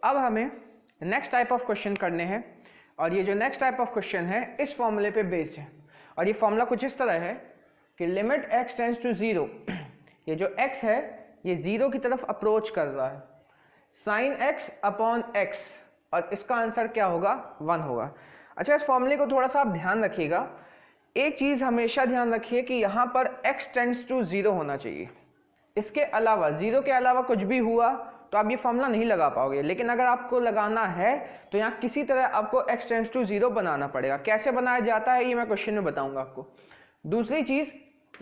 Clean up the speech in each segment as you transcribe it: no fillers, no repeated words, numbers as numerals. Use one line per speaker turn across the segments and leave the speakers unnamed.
अब हमें next type of question करने हैं और ये जो नेक्स्ट टाइप ऑफ क्वेश्चन है इस फॉर्मूले पे बेस्ड है और ये फॉर्मूला कुछ इस तरह है कि लिमिट x टेंड्स टू 0, ये जो x है ये 0 की तरफ अप्रोच कर रहा है, साइन x अपॉन x, और इसका आंसर क्या होगा 1 होगा। अच्छा, इस फॉर्मूले को थोड़ा सा आप ध्यान रखिएगा। एक चीज हमेशा ध्यान रखिए कि यहाँ पर x टेंड्स टू 0 होना चाहिए, इसके अलावा 0 के अलावा कुछ भी हुआ तो आप ये फॉर्मूला नहीं लगा पाओगे। लेकिन अगर आपको लगाना है तो यहाँ किसी तरह आपको x टेंड्स टू 0 बनाना पड़ेगा। कैसे बनाया जाता है ये मैं क्वेश्चन में बताऊंगा आपको। दूसरी चीज,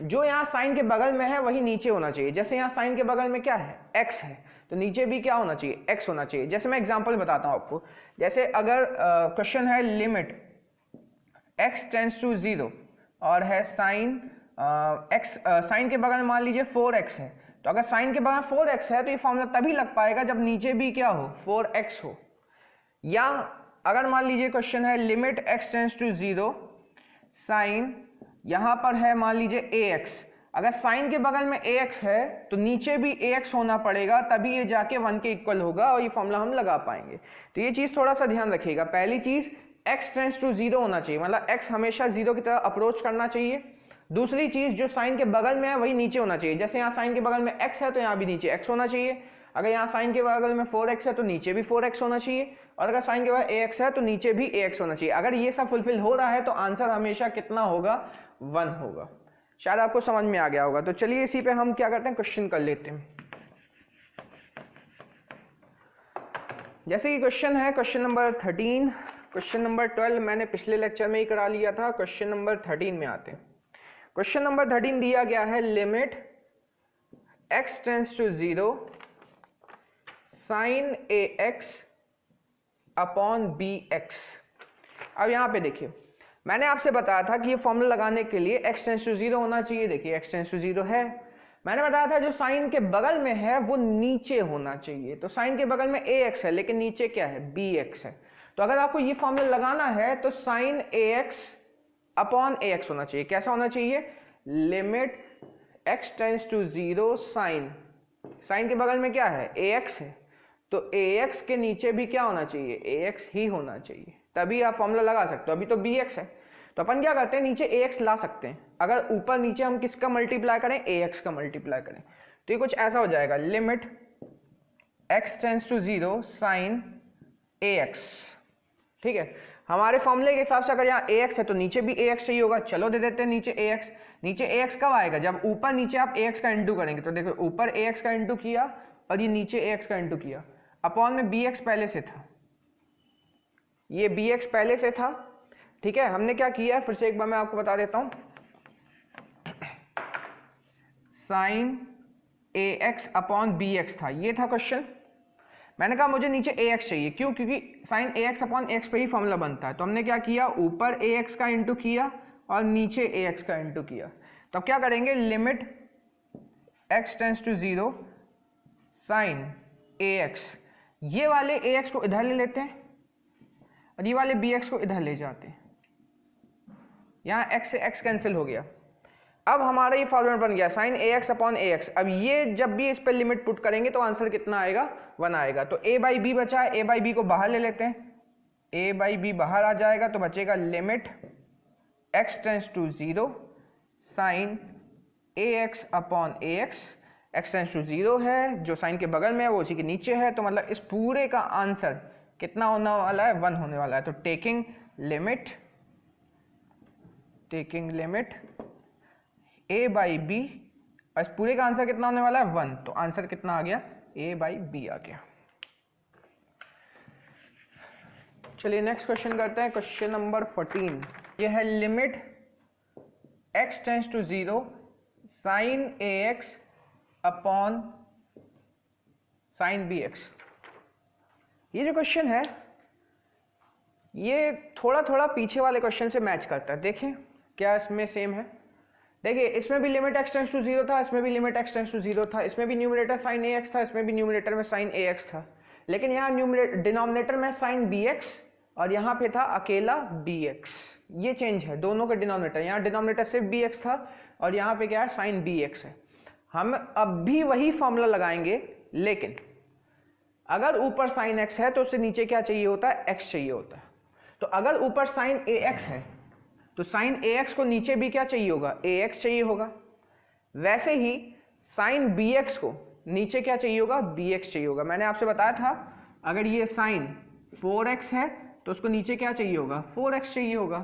जो यहाँ साइन के बगल में है वही नीचे होना चाहिए। जैसे यहाँ साइन के बगल में क्या है, x है, तो नीचे भी क्या होना चाहिए, x होना चाहिए। जैसे मैं एग्जांपल बताता हूँ आपको। जैसे अगर क्वेश्चन है लिमिट x टेंड्स टू 0 और है साइन साइन के बगल में मान लीजिए 4x है, तो अगर साइन के बगल 4x है तो ये फॉर्मूला तभी लग पाएगा जब नीचे भी क्या हो, 4x हो। या अगर मान लीजिए क्वेश्चन है limit x tends to 0 sine, यहां पर है मान लीजिए ax, अगर साइन के बगल में ax है तो नीचे भी ax होना पड़ेगा, तभी ये जाके 1 के इक्वल होगा और ये फॉर्मूला हम लगा पाएंगे। तो ये चीज थोड़ा सा ध्यान रखिएगा। पहली चीज x टेंड्स टू 0 होना चाहिए, मतलब x हमेशा 0 की तरफ अप्रोच करना चाहिए। दूसरी चीज, जो साइन के बगल में है वही नीचे होना चाहिए। जैसे यहाँ साइन के बगल में x है तो यहाँ भी नीचे x होना चाहिए। अगर यहाँ साइन के बगल में 4x है तो नीचे भी 4x होना चाहिए, और अगर साइन के बगल ax है तो नीचे भी ax होना चाहिए। अगर ये सब फुलफिल हो रहा है तो आंसर हमेशा कितना होगा, 1 होगा। शायद आपको समझ में आ गया होगा। तो चलिए इसी पे हम क्या करते हैं, क्वेश्चन कर लेते हैं। जैसे कि क्वेश्चन है क्वेश्चन नंबर 13, क्वेश्चन नंबर 12 मैंने पिछले लेक्चर में ही करा लिया था। क्वेश्चन नंबर 13 में आते हैं। क्वेश्चन नंबर 13 दिया गया है limit x tends to 0 sine ax upon bx। अब यहां पे देखिए, मैंने आपसे बताया था कि ये फॉर्मूला लगाने के लिए x टेंड्स टू 0 होना चाहिए। देखिए x टेंड्स टू 0 है। मैंने बताया था जो साइन के बगल में है वो नीचे होना चाहिए। तो साइन के बगल में ax है लेकिन नीचे क्या है, bx है। तो अगर आपको ये फॉर्मूला लगाना है तो साइन ax अपॉन ax होना चाहिए। कैसा होना चाहिए, limit x tends to 0 sine, sine के बगल में क्या है, ax है, तो ax के नीचे भी क्या होना चाहिए, ax ही होना चाहिए, तभी आप फॉर्मूला लगा सकते हो। अभी तो bx है, तो अपन क्या करते हैं, नीचे ax ला सकते हैं। अगर ऊपर नीचे हम किसका मल्टीप्लाई करें, ax का मल्टीप्लाई करें, तो ये कुछ ऐसा हो जाएगा, limit x tends to 0 sine ax। ठीक है, हमारे फॉर्मूले के हिसाब से अगर यहाँ ax है तो नीचे भी ax चाहिए होगा। चलो दे देते हैं नीचे ax। नीचे ax कब आएगा, जब ऊपर नीचे आप ax का इंटू करेंगे। तो देखो ऊपर ax का इंटू किया और ये नीचे ax का इंटू किया, अपॉन में bx पहले से था, ये bx पहले से था। ठीक है, हमने क्या किया फिर से एक बार मैं आपको बता देता हूं, साइन ax अपॉन bx था, ये था क्वेश्चन। मैंने कहा मुझे नीचे ax चाहिए, क्यों, क्योंकि साइन ax अपॉन x पे ही फॉर्मूला बनता है। तो हमने क्या किया, ऊपर ax का इंटू किया और नीचे ax का इंटू किया। तो अब क्या करेंगे, limit x tends to 0 sine ax, ये वाले ax को इधर ले लेते हैं और ये वाले bx को इधर ले जाते हैं। यहाँ x से x कैंसिल हो गया। अब हमारा ये फॉर्मूला बन गया साइन ax अपॉन ax। अब ये जब भी इस पर लिमिट पुट करेंगे तो आंसर कितना आएगा, 1 आएगा। तो a बाई बी बचा है, a बाई बी को बाहर ले लेते हैं, a बाई बी बाहर आ जाएगा तो बचेगा limit x tends to 0 sine ax upon ax। x tends to 0 है, जो साइन के बगल में है वो उसी के नीचे है, तो मतलब इस पूरे का आंसर कितना होने वाला है, 1 होने वाला है। तो taking limit a by b, इस पूरे का आंसर कितना होने वाला है, 1। तो आंसर कितना आ गया, a बाई बी आ गया। चलिए नेक्स्ट क्वेश्चन करते हैं, क्वेश्चन नंबर 14। ये है limit x tends to 0 sine ax upon sine bx। ये जो क्वेश्चन है ये थोड़ा थोड़ा पीछे वाले क्वेश्चन से मैच करता है। देखें क्या इसमें सेम है। देखिए इसमें भी लिमिट x टेंड्स टू 0 था, इसमें भी लिमिट x टेंड्स टू 0 था, इसमें भी न्यूमरेटर साइन ax था, इसमें भी न्यूमरेटर में साइन ax था, लेकिन यहाँ डिनोमिनेटर में साइन bx और यहाँ पे था अकेला bx। ये चेंज है दोनों के डिनोमिनेटर, यहाँ डिनोमिनेटर सिर्फ bx था और यहाँ पे क्या है, साइन bx है। हम अब भी वही फॉर्मूला लगाएंगे, लेकिन अगर ऊपर साइन एक्स है तो उससे नीचे क्या चाहिए होता है, एक्स चाहिए होता है। तो अगर ऊपर साइन ए एक्स है तो साइन ए एक्स को नीचे भी क्या चाहिए होगा, ए एक्स चाहिए होगा। वैसे ही साइन बी एक्स को नीचे क्या चाहिए होगा, बी एक्स चाहिए होगा। मैंने आपसे बताया था अगर ये साइन 4x है तो उसको नीचे क्या चाहिए होगा, 4x चाहिए होगा।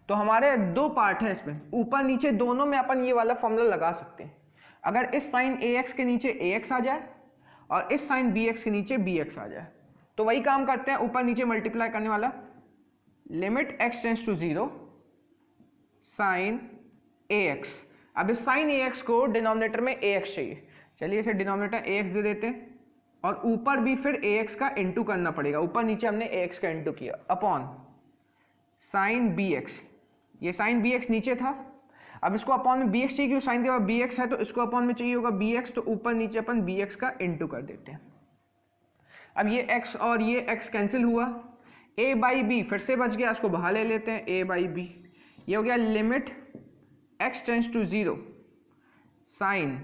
तो हमारे दो पार्ट है इसमें, ऊपर नीचे दोनों में अपन ये वाला फॉर्मूला लगा सकते हैं। अगर इस साइन ए एक्स के नीचे ए एक्स आ जाए और इस साइन बी एक्स के नीचे बी एक्स आ जाए तो वही काम करते हैं, ऊपर नीचे मल्टीप्लाई करने वाला। Limit x tends to 0 sine a x. अब इस साइन ए एक्स को डिनोमिनेटर में ए एक्स चाहिए, चलिए इसे डिनोमिनेटर ए एक्स दे देते हैं और ऊपर भी फिर ए एक्स का इंटू करना पड़ेगा। ऊपर नीचे हमने ए एक्स का इंटू किया अपॉन साइन बी एक्स। ये साइन बी एक्स नीचे था, अब इसको अपॉन में बी एक्स चाहिए क्योंकि साइन के बाद बी एक्स है तो इसको अपॉन में चाहिए होगा बी एक्स, तो ऊपर नीचे अपन बी एक्स का इंटू कर देते हैं। अब ये x और ये x कैंसिल हुआ, a बाई बी फिर से बच गया, इसको बाहर ले लेते हैं a बाई बी। ये हो गया limit x tends to 0 sine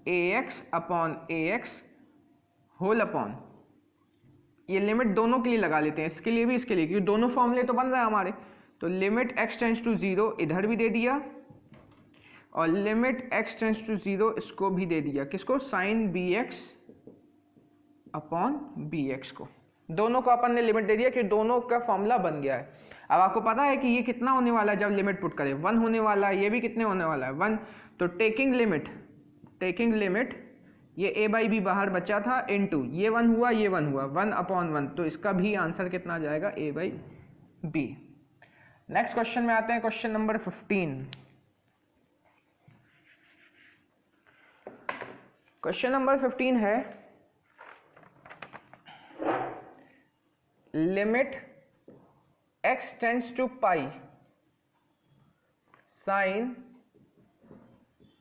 a x upon a x whole upon, ये लिमिट दोनों के लिए लगा लेते हैं, इसके लिए भी इसके लिए, क्योंकि दोनों फॉर्मूले तो बन रहे हैं हमारे। तो लिमिट x टेंड्स टू 0 इधर भी दे दिया और लिमिट x टेंड्स टू 0 इसको भी दे दिया, किसको, sine b x upon b x को। दोनों को अपन ने लिमिट दे दिया कि दोनों का फॉर्मूला बन गया है। अब आपको पता है कि ये कितना होने वाला है जब लिमिट पुट करें, 1 होने वाला है, ये भी कितने होने वाला है 1। तो टेकिंग लिमिट ये a बाई बी बाहर बचा था इनटू ये 1 हुआ ये 1 हुआ 1 अपॉन 1, तो इसका भी आंसर कितना आ जाएगा a by b. Next question में आते हैं, क्वेश्चन नंबर 15। क्वेश्चन नंबर 15 है limit x tends to pi sine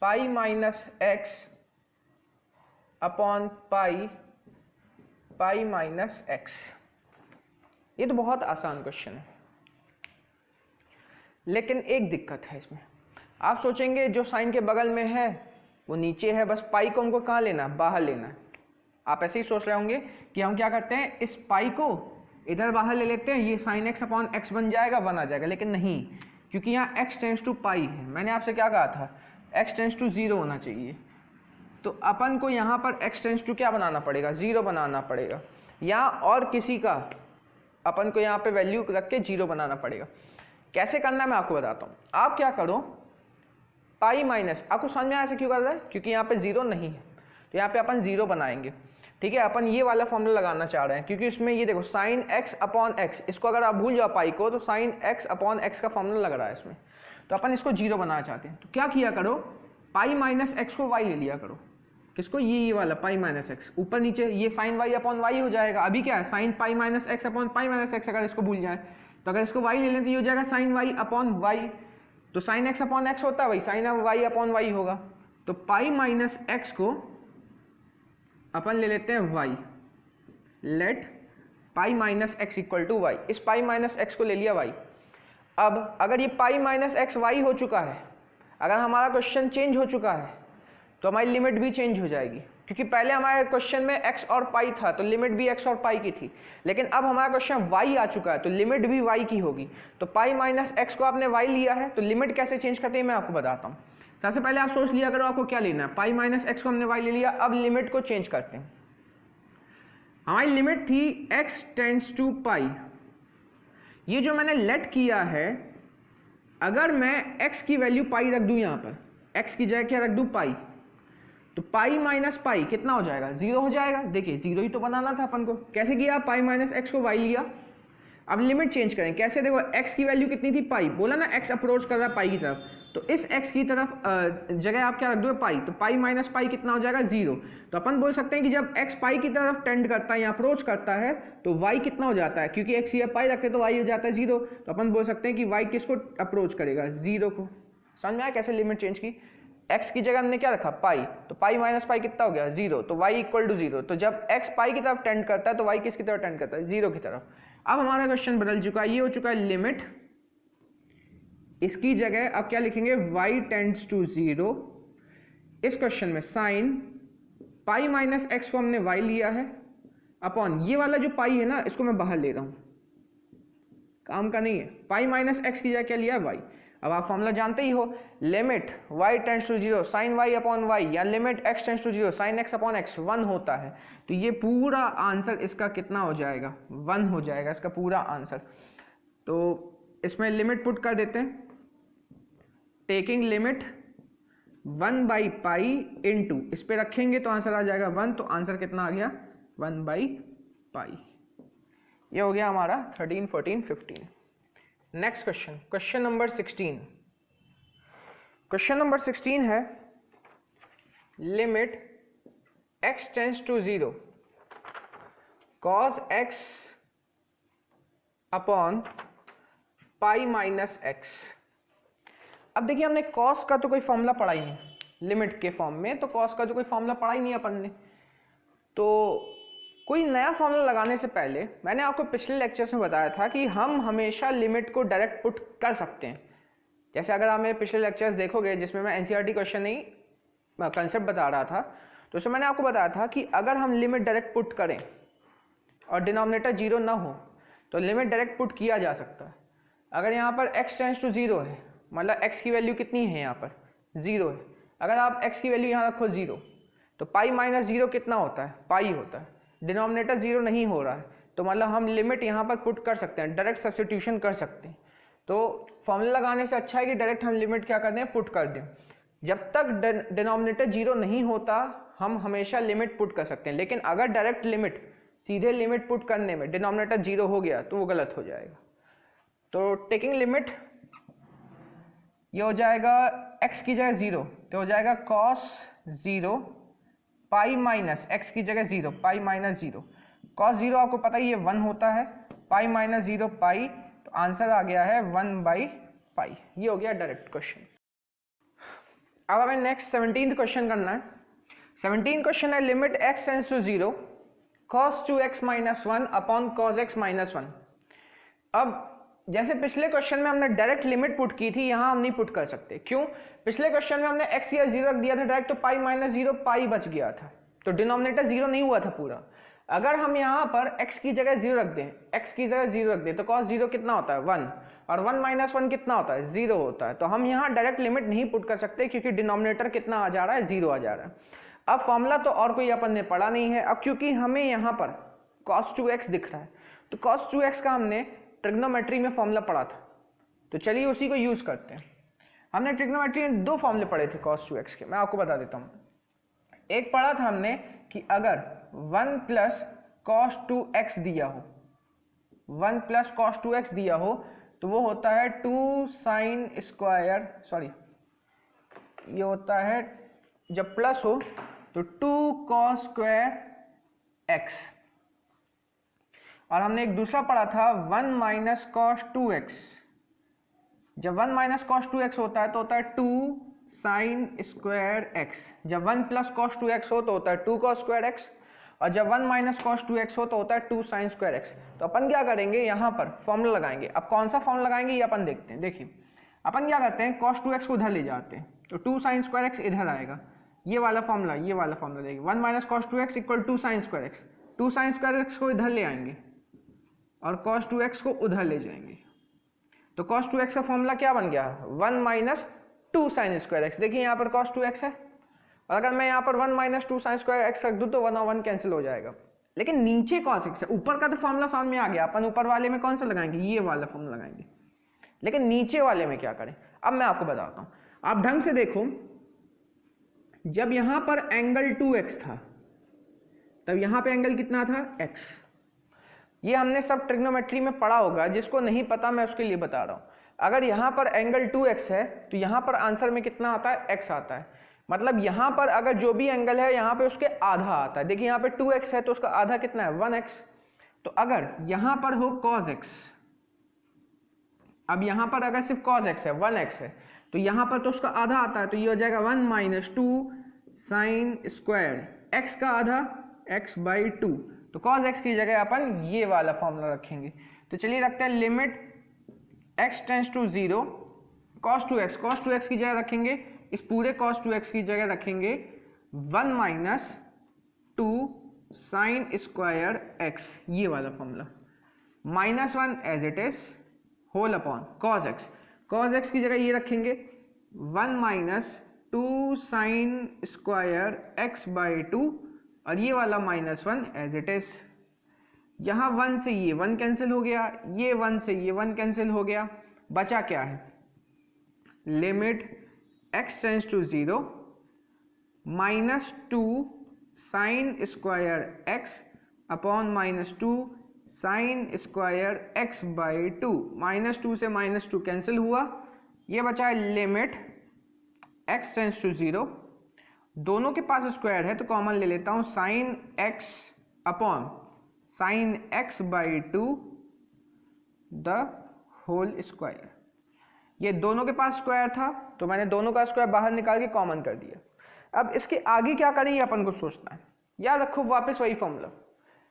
pi minus x upon pi minus x. ये तो बहुत आसान क्वेश्चन है, लेकिन एक दिक्कत है इसमें। आप सोचेंगे जो साइन के बगल में है वो नीचे है, बस पाई को हमको कहाँ लेना, बाहर लेना है। आप ऐसे ही सोच रहे होंगे कि हम क्या करते हैं, इस पाई को इधर बाहर ले लेते हैं, ये साइन एक्स अपॉन एक्स बन जाएगा, 1 आ जाएगा। लेकिन नहीं, क्योंकि यहाँ x टेंड्स टू पाई है। मैंने आपसे क्या कहा था, x टेंड्स टू 0 होना चाहिए, तो अपन को यहाँ पर x टेंड्स टू क्या बनाना पड़ेगा, 0 बनाना पड़ेगा, या और किसी का अपन को यहाँ पे वैल्यू रख के 0 बनाना पड़ेगा। कैसे करना है मैं आपको बताता हूँ। आप क्या करो, पाई माइनस, आपको समझ में ऐसे क्यों कर रहा है, क्योंकि यहाँ पे 0 नहीं है, तो यहाँ पे अपन 0 बनाएंगे। ठीक है, अपन ये वाला फॉर्मूला लगाना चाह रहे हैं, क्योंकि इसमें ये देखो साइन x अपॉन एक्स, इसको अगर आप भूल जाओ पाई को, तो साइन x अपॉन एक्स का फॉर्मूला लग रहा है इसमें, तो अपन इसको 0 बनाना चाहते हैं। तो क्या किया करो, पाई माइनस एक्स को y ले लिया करो, किसको, ये वाला पाई माइनस एक्स, ऊपर नीचे ये साइन y अपॉन y हो जाएगा। अभी क्या है, sign pi minus x upon pi minus x, अगर इसको भूल जाए तो अगर इसको y ले लें तो ये हो जाएगा साइन y अपॉन y, तो साइन x अपॉन एक्स होता है वही साइन y अपॉन y होगा। तो पाई माइनस एक्स को अपन ले लेते हैं y, let pi minus x equal to y। इस पाई माइनस एक्स को ले लिया y। अब अगर ये पाई माइनस एक्स y हो चुका है, अगर हमारा क्वेश्चन चेंज हो चुका है तो हमारी लिमिट भी चेंज हो जाएगी, क्योंकि पहले हमारे क्वेश्चन में x और पाई था तो लिमिट भी x और पाई की थी, लेकिन अब हमारा क्वेश्चन y आ चुका है तो लिमिट भी y की होगी। तो पाई माइनस एक्स को आपने y लिया है, तो लिमिट कैसे चेंज करते हैं मैं आपको बताता हूँ। सबसे पहले आप सोच लिया करो आपको क्या लेना है, पाई माइनस एक्स को हमने y ले लिया, अब लिमिट को चेंज करते हैं। हमारी लिमिट थी x टेंड्स टू पाई, ये जो मैंने लेट किया है, अगर मैं x की वैल्यू पाई रख दूं, यहाँ पर x की जगह क्या रख दूं, पाई, तो पाई माइनस पाई कितना हो जाएगा, 0 हो जाएगा। देखिए 0 ही तो बनाना था अपन को, कैसे किया, पाई माइनस एक्स को y लिया। अब लिमिट चेंज करें कैसे, देखो x की वैल्यू कितनी थी, पाई, बोला ना x अप्रोच कर रहा है पाई की तरफ, तो इस x की तरफ जगह आप क्या रख दो, पाई, तो पाई माइनस पाई कितना हो जाएगा, 0। तो अपन बोल सकते हैं कि जब x पाई की तरफ टेंड करता है या अप्रोच करता है तो y कितना हो जाता है, क्योंकि x ये पाई रखते तो y हो जाता है 0, तो अपन बोल सकते हैं कि y किसको अप्रोच करेगा, 0 को। समझ में आया कैसे लिमिट चेंज की, x की जगह हमने क्या रखा, पाई, तो पाई माइनस पाई कितना हो गया, 0, तो y इक्वल टू 0। तो जब x पाई की तरफ टेंड करता है तो y किसकी तरफ टेंड करता है, 0 की तरफ। अब हमारा क्वेश्चन बदल चुका है, ये हो चुका है लिमिट, इसकी जगह अब क्या लिखेंगे, y टेंड्स टू 0। इस क्वेश्चन में साइन पाई माइनस एक्स को हमने y लिया है, अपॉन ये वाला जो पाई है ना, इसको मैं बाहर ले रहा हूँ, काम का नहीं है। पाई माइनस एक्स की जगह क्या लिया, वाई। अब आप फॉर्मूला जानते ही हो, limit y tends to 0 sine y upon y, या limit x tends to 0 sine x upon x 1 होता है। तो ये पूरा आंसर इसका कितना हो जाएगा, 1 हो जाएगा इसका पूरा आंसर। तो इसमें लिमिट पुट कर देते हैं, taking limit 1 by pi into, इस पे रखेंगे तो आंसर आ जाएगा 1, तो आंसर कितना आ गया, 1 बाई पाई। ये हो गया हमारा 13, 14, 15। Next question, question number 16। Question number 16 है limit x tends to 0 cos x upon pi minus x। अब देखिए हमने cos का तो कोई फॉर्मूला पढ़ा ही नहीं लिमिट के फॉर्म में, तो cos का तो कोई फॉर्मूला पढ़ा ही नहीं अपन ने। तो कोई नया फॉर्मूला लगाने से पहले मैंने आपको पिछले लेक्चर्स में बताया था कि हम हमेशा लिमिट को डायरेक्ट पुट कर सकते हैं। जैसे अगर आप मेरे पिछले लेक्चर्स देखोगे जिसमें मैं एनसीईआरटी क्वेश्चन नहीं कंसेप्ट बता रहा था, तो उसमें मैंने आपको बताया था कि अगर हम लिमिट डायरेक्ट पुट करें और डिनोमिनेटर 0 ना हो तो लिमिट डायरेक्ट पुट किया जा सकता है। अगर यहाँ पर x टेंड्स टू 0 है, मतलब x की वैल्यू कितनी है, यहाँ पर 0 है। अगर आप x की वैल्यू यहाँ रखो 0, तो पाई माइनस 0 कितना होता है, पाई होता है। डिनोमिनेटर 0 नहीं हो रहा है, तो मतलब हम लिमिट यहाँ पर पुट कर सकते हैं, डायरेक्ट सब्स्टिट्यूशन कर सकते हैं। तो फॉर्मूला लगाने से अच्छा है कि डायरेक्ट हम लिमिट क्या कर दें, पुट कर दें। जब तक डिनोमिनेटर 0 नहीं होता हम हमेशा लिमिट पुट कर सकते हैं, लेकिन अगर डायरेक्ट लिमिट सीधे लिमिट पुट करने में डिनोमिनेटर 0 हो गया तो वो गलत हो जाएगा। तो टेकिंग लिमिट, ये हो जाएगा x की जगह 0 तो हो जाएगा cos 0 पाई माइनस x की जगह 0 पाई माइनस 0। cos 0 आपको पता ही ये 1 होता है, पाई माइनस 0 पाई, तो आंसर आ गया है 1 बाई पाई। ये हो गया डायरेक्ट क्वेश्चन। अब हमें नेक्स्ट 17th क्वेश्चन करना है। 17th क्वेश्चन है limit x tends to 0 cos 2x minus 1 upon cos x minus 1। अब जैसे पिछले क्वेश्चन में हमने डायरेक्ट लिमिट पुट की थी, यहाँ हम नहीं पुट कर सकते। क्यों? पिछले क्वेश्चन में हमने x या 0 रख दिया था डायरेक्ट, तो पाई माइनस 0 पाई बच गया था, तो डिनोमिनेटर 0 नहीं हुआ था पूरा। अगर हम यहाँ पर x की जगह 0 रख दें, x की जगह 0 रख दें, तो cos 0 कितना होता है 1, और 1 माइनस 1 कितना होता है 0 होता है। तो हम यहाँ डायरेक्ट लिमिट नहीं पुट कर सकते क्योंकि डिनोमिनेटर कितना आ जा रहा है 0 आ जा रहा है। अब फॉर्मूला तो और कोई अपन ने पढ़ा नहीं है। अब क्योंकि हमें यहाँ पर cos 2x दिख रहा है, तो cos 2x का हमने ट्रिग्नोमेट्री में फॉर्मूला पढ़ा था, तो चलिए उसी को यूज करते हैं। हमने ट्रिग्नोमेट्री में 2 फॉर्मूले पढ़े थे cos 2x के, मैं आपको बता देता हूँ। एक पढ़ा था हमने कि अगर 1 प्लस cos 2x दिया हो, 1 प्लस cos 2x दिया हो, तो वो होता है 2 साइन स्क्वायर, सॉरी ये होता है जब प्लस हो तो 2 cos स्क्वायर x। और हमने एक दूसरा पढ़ा था 1 माइनस cos 2x, जब 1 माइनस cos 2x होता है तो होता है 2 साइन स्क्वायर x। जब 1 प्लस cos 2x हो तो होता है 2 cos स्क्वायर x, और जब 1 माइनस cos 2x हो तो होता है 2 साइन स्क्वायर x। तो अपन क्या करेंगे, यहाँ पर फॉर्मूला लगाएंगे। अब कौन सा फॉर्मूला लगाएंगे ये अपन देखते हैं। देखिए अपन क्या करते हैं, cos 2x को उधर ले जाते हैं, तो 2 साइन स्क्वायर x इधर आएगा, ये वाला फॉर्मूला देखिए 1 minus cos 2x equal 2 sine square x। 2 sine square x को इधर ले आएंगे और cos 2x को उधर ले जाएंगे, तो cos 2x का फॉर्मूला क्या बन गया, 1 माइनस 2 साइन स्क्वायर x। देखिए यहाँ पर cos 2x है, और अगर मैं यहाँ पर 1 माइनस 2 साइन स्क्वायर x रख दूँ तो 1 और 1 कैंसिल हो जाएगा। लेकिन नीचे cos x है, ऊपर का तो फॉर्मूला सामने में आ गया, अपन ऊपर वाले में कौन सा लगाएंगे, ये वाला फॉर्मूला लगाएंगे। लेकिन नीचे वाले में क्या करें, अब मैं आपको बताता हूँ। आप ढंग से देखो, जब यहाँ पर एंगल 2x था तब यहाँ पे एंगल कितना था x। ये हमने सब ट्रिग्नोमेट्री में पढ़ा होगा, जिसको नहीं पता मैं उसके लिए बता रहा हूँ। अगर यहाँ पर एंगल 2x है तो यहाँ पर आंसर में कितना आता है, x आता है। मतलब यहाँ पर अगर जो भी एंगल है यहाँ पे उसके आधा आता है। देखिए यहाँ पे 2x है तो उसका आधा कितना है 1x। तो अगर यहाँ पर हो cos x, अब यहाँ पर अगर सिर्फ cos x है 1x है, तो यहाँ पर तो उसका आधा आता है, तो ये हो जाएगा 1 माइनस 2 साइन स्क्वायर x का आधा x बाई 2। तो cos x की जगह अपन ये वाला फॉर्मूला रखेंगे। तो चलिए रखते हैं limit x tends to 0 cos 2x की जगह रखेंगे, इस पूरे cos 2x की जगह रखेंगे 1 माइनस 2 साइन स्क्वायर एक्स, ये वाला formula, -1 as it is whole upon cos x, cos x की जगह ये रखेंगे 1 minus 2 sine square x by 2, और ये वाला -1 एज इट इज। यहाँ 1 से ये 1 कैंसिल हो गया, ये 1 से ये 1 कैंसिल हो गया, बचा क्या है, limit x tends to 0 -2 sine square x upon -2 sine square x by 2, -2 से -2 कैंसिल हुआ, ये बचा है लिमिट x टेंड्स टू 0, दोनों के पास स्क्वायर है तो कॉमन ले लेता हूं, sine x upon sine x by 2 the whole square. ये दोनों के पास स्क्वायर था तो मैंने दोनों का स्क्वायर बाहर निकाल के कॉमन कर दिया। अब इसके आगे क्या करें ये अपन को सोचना है। याद रखो वापस वही formula,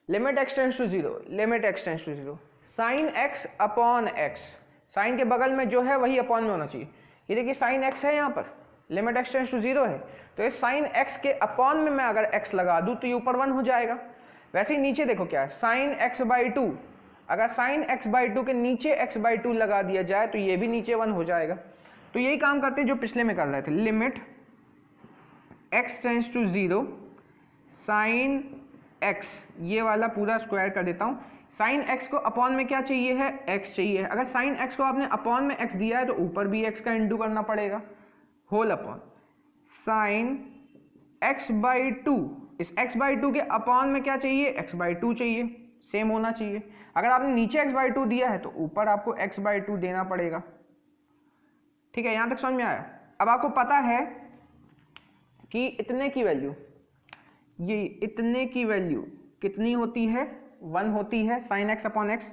limit x tends to 0, limit x tends to 0, sine x upon x, sine के बगल में जो है वही अपॉन में होना चाहिए। ये देखिए साइन x है यहाँ पर, लिमिट x टेंड्स टू 0 है, तो इस साइन x के अपॉन में मैं अगर x लगा दूं तो ये ऊपर 1 हो जाएगा। वैसे ही नीचे देखो क्या है, साइन x बाई 2, अगर साइन x बाई 2 के नीचे x बाई 2 लगा दिया जाए तो ये भी नीचे 1 हो जाएगा। तो यही काम करते जो पिछले में कर रहे थे, limit x tends to 0 sine x, ये वाला पूरा स्क्वायर कर देता हूँ। साइन x को अपॉन में क्या चाहिए है, x चाहिए है। अगर साइन x को आपने अपॉन में x दिया है तो ऊपर भी x का इंटू करना पड़ेगा, whole upon sine x by 2, इस x बाई 2 के अपॉन में क्या चाहिए, x बाई 2 चाहिए, सेम होना चाहिए। अगर आपने नीचे x बाई 2 दिया है तो ऊपर आपको x बाई 2 देना पड़ेगा। ठीक है, यहां तक समझ में आया। अब आपको पता है कि इतने की वैल्यू, ये इतने की वैल्यू कितनी होती है, 1 होती है साइन x अपॉन x,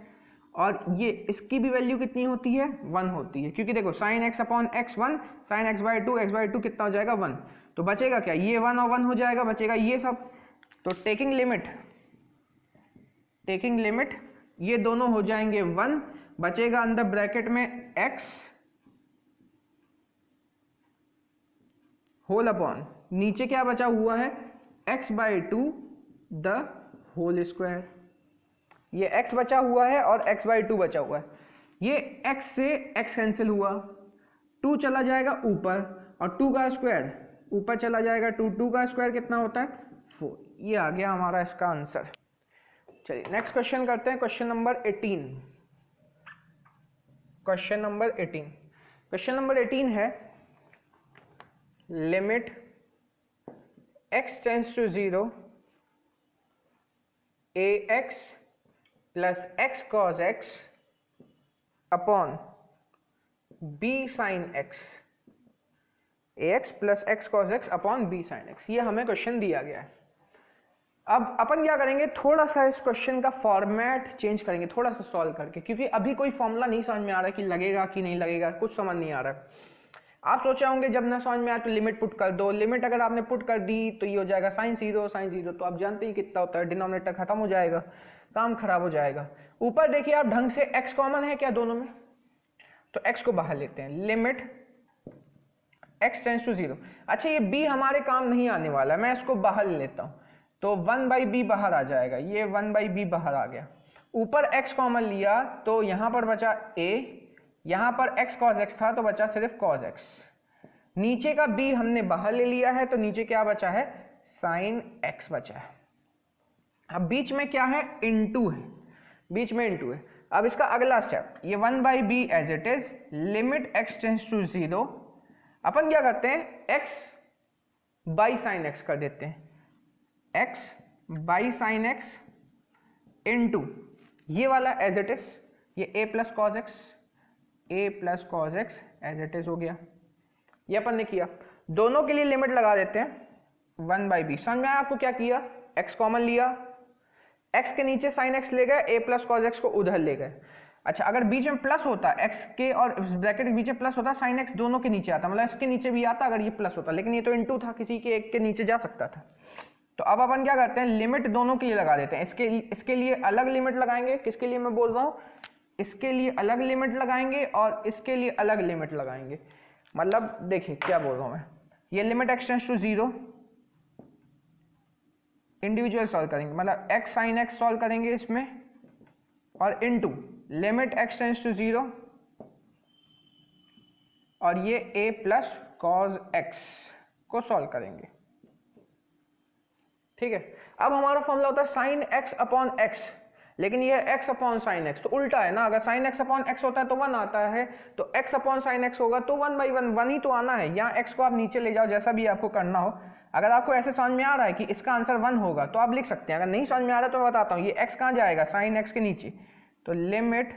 और ये इसकी भी वैल्यू कितनी होती है, 1 होती है, क्योंकि देखो sine x upon x 1, sine x by 2 कितना हो जाएगा 1, तो बचेगा क्या, ये 1 और 1 हो जाएगा, बचेगा ये सब। तो टेकिंग लिमिट ये दोनों हो जाएंगे 1, बचेगा अंदर ब्रैकेट में x होल अपॉन, नीचे क्या बचा हुआ है, x by 2 the whole square. ये x बचा हुआ है और x बाई 2 बचा हुआ है, ये x से x कैंसिल हुआ, 2 चला जाएगा ऊपर और 2 का स्क्वायर ऊपर चला जाएगा, 2 का स्क्वायर कितना होता है 4। ये आ गया हमारा इसका आंसर। चलिए नेक्स्ट क्वेश्चन करते हैं, क्वेश्चन नंबर 18। क्वेश्चन नंबर 18 है, limit x tends to 0 ax plus x cos x upon b sin x, ax plus x cos x upon b sin x, ये हमें क्वेश्चन दिया गया है। अब अपन क्या करेंगे, थोड़ा सा इस क्वेश्चन का फॉर्मेट चेंज करेंगे, थोड़ा सा सॉल्व करके, क्योंकि अभी कोई फॉर्मूला नहीं समझ में आ रहा है कि लगेगा कि नहीं लगेगा, कुछ समझ नहीं आ रहा है। आप सोचे होंगे जब ना समझ में आया तो लिमिट पुट कर दो, लिमिट अगर आपने पुट कर दी तो ये हो जाएगा साइन 0, तो आप जानते ही कितना होता है, डिनोमिनेटर खत्म हो जाएगा, काम खराब हो जाएगा। ऊपर देखिए आप ढंग से x कॉमन है क्या दोनों में, तो x को बाहर लेते हैं, लिमिट x टेंड्स टू 0। अच्छा ये b हमारे काम नहीं आने वाला, मैं इसको बाहर ले लेता हूं, तो 1/b बाहर आ जाएगा, ये 1/b बाहर आ गया। ऊपर x कॉमन लिया तो यहां पर बचा a, यहां पर x cos x था तो बचा सिर्फ cos x, नीचे का b हमने बाहर ले लिया है तो नीचे क्या बचा है, sin x बचा है। अब बीच में क्या है, इनटू है, बीच में इनटू है। अब इसका अगला स्टेप, ये 1/b as it is, limit x tends to 0, अपन क्या करते हैं, x बाई साइन x कर देते हैं, x by sine x into ये वाला एज इट इज, ये a plus cos x as it is हो गया। ये अपन ने किया, दोनों के लिए लिमिट लगा देते हैं 1/b। समझ में आया आपको क्या किया, x कॉमन लिया, x के नीचे साइन x ले गए, a प्लस कॉस x को उधर ले गए। अच्छा अगर बीच में प्लस होता, x के और ब्रैकेट के बीच में प्लस होता, साइन x दोनों के नीचे आता, मतलब इसके नीचे भी आता अगर ये प्लस होता, लेकिन ये तो इनटू था, किसी के एक के नीचे जा सकता था। तो अब अपन क्या करते हैं, लिमिट दोनों के लिए लगा देते हैं। इसके लिए अलग लिमिट लगाएंगे, किसके लिए मैं बोल रहा हूँ, इसके लिए अलग लिमिट लगाएंगे और इसके लिए अलग लिमिट लगाएंगे। मतलब देखिए क्या बोल रहा हूँ मैं, ये limit x tends to 0, individual solve करेंगे, मतलब x sin x सॉल्व करेंगे इसमें, और into limit x tends to 0, और ये a प्लस cos x को सॉल्व करेंगे। ठीक है, अब हमारा फॉर्मूला होता है sin x अपॉन x, लेकिन ये x अपॉन sin x तो उल्टा है ना, अगर sin x अपॉन x होता है तो 1 आता है, तो x अपॉन sin x होगा तो 1/1 ही तो आना है। यहाँ x को आप नीचे ले जाओ, जैसा भी आपको करना हो। अगर आपको ऐसे समझ में आ रहा है कि इसका आंसर 1 होगा तो आप लिख सकते हैं, अगर नहीं समझ में आ रहा तो मैं बताता हूँ। ये x कहाँ जाएगा, sin x के नीचे, तो लिमिट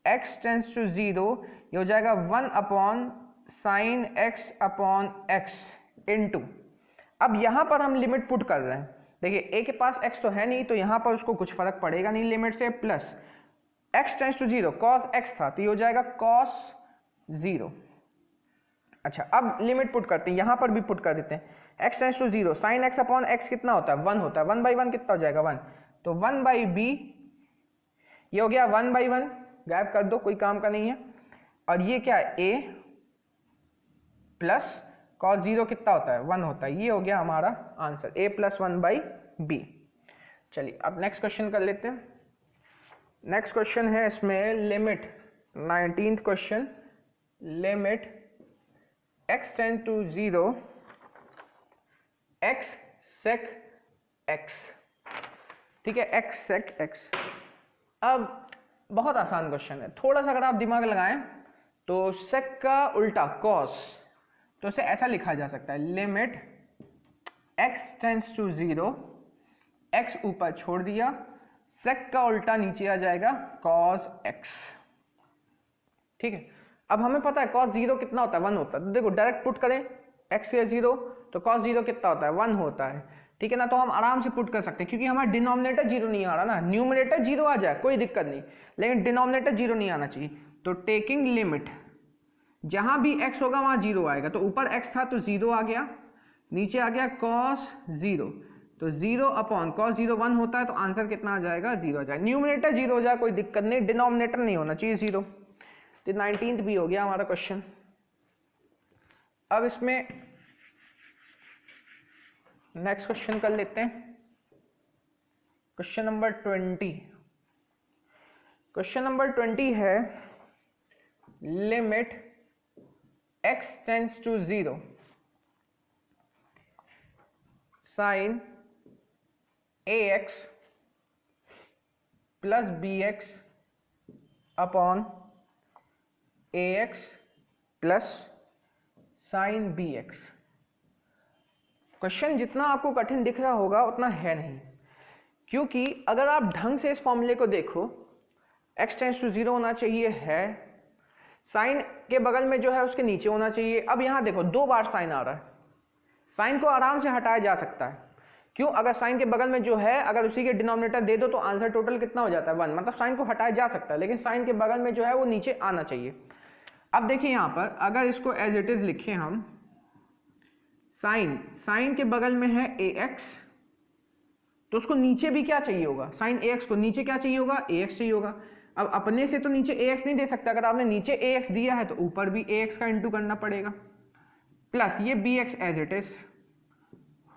x टेंड्स टू 0 ये हो जाएगा 1 upon sin x upon x into, अब यहां पर हम लिमिट पुट कर रहे हैं। देखिए a के पास x तो है नहीं, तो यहां पर उसको कुछ फर्क पड़ेगा नहीं लिमिट से, plus x tends to 0 cos x था तो ये हो जाएगा cos 0। अच्छा, अब लिमिट पुट करते हैं, यहां पर भी पुट कर देते हैं। x tends to 0 sin x upon x कितना होता है, 1 होता है, 1/1 कितना हो जाएगा 1, तो 1/b ये हो गया 1/1, गायब कर दो, कोई काम का नहीं है। और ये क्या है, a प्लस cos 0 कितना होता है, 1 होता है। ये हो गया हमारा आंसर, a प्लस 1/b। चलिए अब नेक्स्ट क्वेश्चन कर लेते हैं। नेक्स्ट क्वेश्चन है इसमें limit 19th question, limit x tend to 0 x sec x। ठीक है, x sec x। अब बहुत आसान क्वेश्चन है, थोड़ा सा अगर आप दिमाग लगाएं तो sec का उल्टा cos, तो इसे ऐसा लिखा जा सकता है, limit x tends to 0 x ऊपर छोड़ दिया, sec का उल्टा नीचे आ जाएगा cos x। ठीक है, अब हमें पता है cos 0 कितना होता है, 1 होता है, तो देखो डायरेक्ट पुट करें x या 0 तो cos 0 कितना होता है, 1 होता है। ठीक है ना, तो हम आराम से पुट कर सकते हैं, क्योंकि हमारा डिनोमिनेटर 0 नहीं आ रहा ना, न्यूमरेटर 0 आ जाए कोई दिक्कत नहीं, लेकिन डिनोमिनेटर 0 नहीं आना चाहिए। तो टेकिंग लिमिट जहां भी x होगा वहां 0 आएगा, तो ऊपर x था तो 0 आ गया, नीचे आ गया cos 0, तो 0 अपॉन cos 0 1 होता है, तो आंसर कितना आ जाएगा, 0 आ जाएगा। न्यूमरेटर 0 हो जाए कोई दिक्कत नहीं, डिनोमिनेटर नहीं होना चाहिए 0। तो 19th भी हो गया हमारा क्वेश्चन। अब इसमें नेक्स्ट क्वेश्चन कर लेते हैं, क्वेश्चन नंबर 20। क्वेश्चन नंबर 20 है limit x tends to 0 sin ax plus bx upon ax plus sin bx। Question जितना आपको कठिन दिख रहा होगा उतना है नहीं, क्योंकि अगर आप ढंग से इस फॉर्मूले को देखो, x टेंड्स टू 0 होना चाहिए है, साइन के बगल में जो है उसके नीचे होना चाहिए। अब यहां देखो 2 बार साइन आ रहा है, साइन को आराम से हटाया जा सकता है, क्यों, अगर साइन के बगल में जो है अगर उसी के डिनोमिनेटर दे दो तो आंसर टोटल कितना हो जाता है 1, मतलब साइन को हटाया जा सकता है, लेकिन साइन के बगल में जो है वो नीचे आना चाहिए। अब देखिए यहां पर अगर इसको एज इट इज लिखें हम, साइन के बगल में है ax, तो उसको नीचे भी क्या चाहिए होगा, साइन ax को नीचे क्या चाहिए होगा, ax चाहिए होगा। अब अपने से तो नीचे ax नहीं दे सकता, अगर आपने नीचे ax दिया है तो ऊपर भी ax का इंटू करना पड़ेगा, प्लस ये bx as it is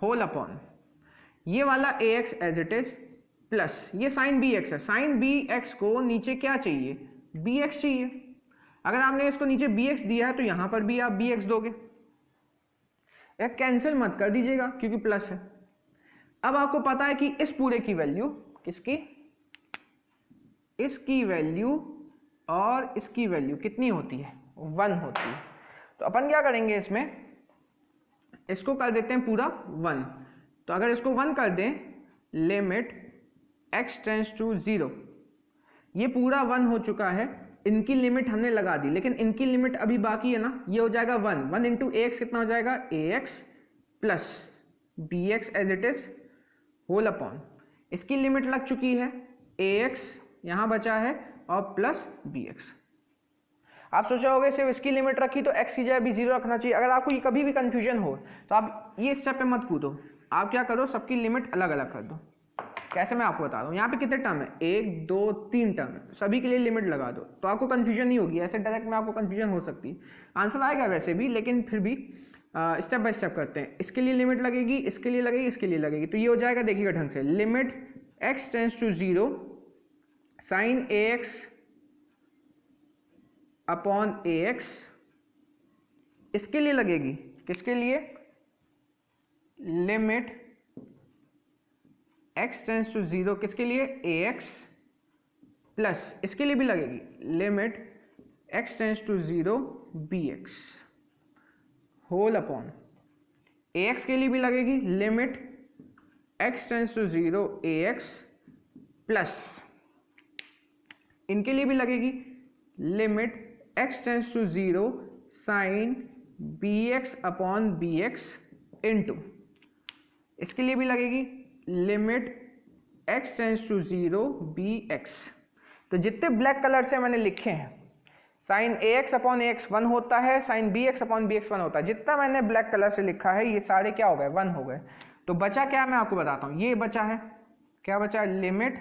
whole upon ये वाला ax as it is, plus ये साइन bx है, साइन bx को नीचे क्या चाहिए, bx चाहिए। अगर आपने इसको नीचे bx दिया है तो यहां पर भी आप bx दोगे, कैंसिल मत कर दीजिएगा क्योंकि प्लस है। अब आपको पता है कि इस पूरे की वैल्यू किसकी, इसकी वैल्यू और इसकी वैल्यू कितनी होती है, 1 होती है। तो अपन क्या करेंगे, इसमें इसको कर देते हैं पूरा 1। तो अगर इसको 1 कर दें, लिमिट x टेंड्स टू 0, ये पूरा 1 हो चुका है, इनकी लिमिट हमने लगा दी, लेकिन इनकी लिमिट अभी बाकी है ना, ये हो जाएगा 1 इंटू ax कितना हो जाएगा, ax plus bx as it is whole upon, इसकी लिमिट लग चुकी है, ax यहां बचा है और प्लस bx। आप सोचा होगा सिर्फ इसकी लिमिट रखी तो x की जगह भी 0 रखना चाहिए। अगर आपको ये कभी भी कंफ्यूजन हो तो आप ये स्टेप पे मत कूदो, आप क्या करो, सबकी लिमिट अलग अलग कर दो। कैसे, मैं आपको बता दूं, यहाँ पे कितने टर्म है, 1 2 3 टर्म है, सभी के लिए लिमिट लगा दो तो आपको कंफ्यूजन नहीं होगी। ऐसे डायरेक्ट में आपको कंफ्यूजन हो सकती है, आंसर आएगा वैसे भी, लेकिन फिर भी स्टेप बाय स्टेप करते हैं। इसके लिए लिमिट लगेगी, इसके लिए लगेगी, इसके लिए लगेगी, तो ये हो जाएगा, देखिएगा ढंग से, limit x tends to 0 sine ax upon ax, इसके लिए लगेगी, किसके लिए, लिमिट x टेंड्स टू 0 किसके लिए, ax, प्लस इसके लिए भी लगेगी, limit x tends to 0 bx whole upon, ax के लिए भी लगेगी, limit x tends to 0 ax, plus इनके लिए भी लगेगी, limit x tends to 0 sine bx upon bx into, इसके लिए भी लगेगी, limit x tends to 0 bx। तो जितने ब्लैक कलर से मैंने लिखे हैं, साइन ax अपॉन ax 1 होता है, साइन bx अपॉन bx 1 होता है, जितना मैंने ब्लैक कलर से लिखा है ये सारे क्या हो गए, 1 हो गए। तो बचा क्या, मैं आपको बताता हूँ, ये बचा है, क्या बचा, लिमिट